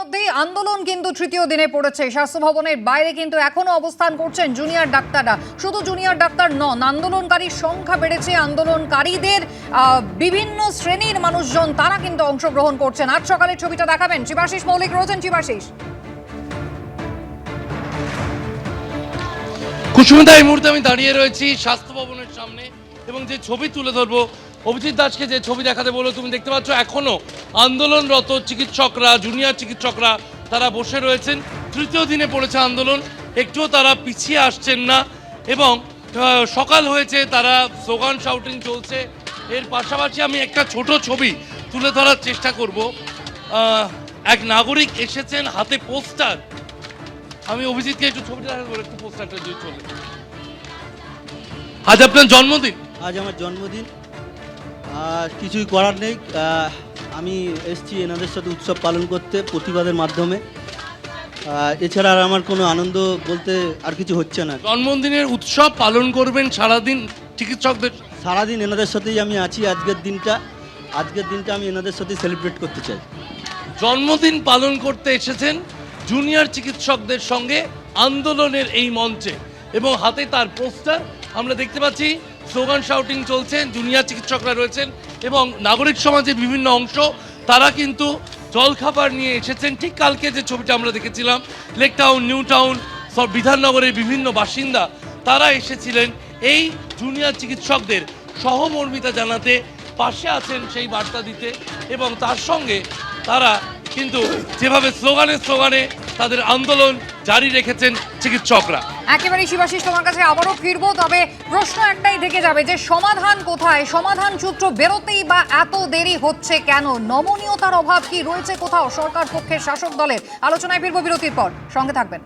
ইতিমধ্যেই আন্দোলন কিন্তু তৃতীয় দিনে পড়েছে। স্বাস্থ্য ভবনের বাইরে কিন্তু এখনো অবস্থান করছেন জুনিয়র ডাক্তাররা। শুধু জুনিয়র ডাক্তার নন, আন্দোলনকারীর সংখ্যা বেড়েছে। আন্দোলনকারীদের বিভিন্ন শ্রেণীর মানুষজন তারা কিন্তু অংশগ্রহণ করছেন। আজ সকালের ছবিটা দেখাবেন, চিবাশিস মৌলিক রয়েছেন। চিবাশিস, কুসুমিতা, এই মুহূর্তে আমি দাঁড়িয়ে রয়েছি স্বাস্থ্য ভবনের সামনে এবং যে ছবি তুলে ধরবো, অভিজিৎ দাসকে যে ছবি দেখাতে বলো, তুমি দেখতে পাচ্ছ এখনো আন্দোলনরত চিকিৎসকরা, জুনিয়র চিকিৎসকরা তারা বসে রয়েছেন। তৃতীয় দিনে পড়েছে আন্দোলন, একটুও তারা পিছিয়ে আসছেন না এবং সকাল হয়েছে, তারা স্লোগান শাউটিং চলছে। এর পাশাপাশি আমি একটা ছোট ছবি তুলে ধরার চেষ্টা করব। এক নাগরিক এসেছেন, হাতে পোস্টার। আমি অভিজিৎকে একটু ছবিটা দেখাতে বলে, একটু পোস্টারটা দিয়ে চলে। আজ আপনার জন্মদিন? আজ আমার জন্মদিন, আর কিছুই করার নেই। আমি এসেছি এনাদের সাথে উৎসব পালন করতে প্রতিবাদের মাধ্যমে। এছাড়া আর আমার কোনো আনন্দ বলতে আর কিছু হচ্ছে না। জন্মদিনের উৎসব পালন করবেন সারাদিন চিকিৎসকদের? সারাদিন এনাদের সাথেই আমি আছি। আজকের দিনটা আমি এনাদের সাথে সেলিব্রেট করতে চাই। জন্মদিন পালন করতে এসেছেন জুনিয়র চিকিৎসকদের সঙ্গে আন্দোলনের এই মঞ্চে এবং হাতে তার পোস্টার আমরা দেখতে পাচ্ছি। স্লোগান শাউটিং চলছে, জুনিয়র চিকিৎসকরা রয়েছেন এবং নাগরিক সমাজের বিভিন্ন অংশ তারা কিন্তু জলখাবার নিয়ে এসেছেন। ঠিক কালকে যে ছবিটা আমরা দেখেছিলাম, লেক টাউন, নিউ টাউন, সব বিধাননগরের বিভিন্ন বাসিন্দা তারা এসেছিলেন এই জুনিয়র চিকিৎসকদের সহমর্মিতা জানাতে, পাশে আছেন সেই বার্তা দিতে এবং তার সঙ্গে তারা কিন্তু যেভাবে স্লোগানে তাদের আন্দোলন জারি রেখেছেন চিকিৎসকরা। একেবারেই শিবাশিস, তোমার কাছে আবারও ফিরবো। তবে প্রশ্ন একটাই থেকে যাবে যে সমাধান কোথায়? সমাধান সূত্র বেরোতেই বা এত দেরি হচ্ছে কেন? নমনীয়তার অভাব কি রয়েছে কোথাও সরকার পক্ষের, শাসক দলের? আলোচনায় ফিরবো বিরতির পর, সঙ্গে থাকবেন।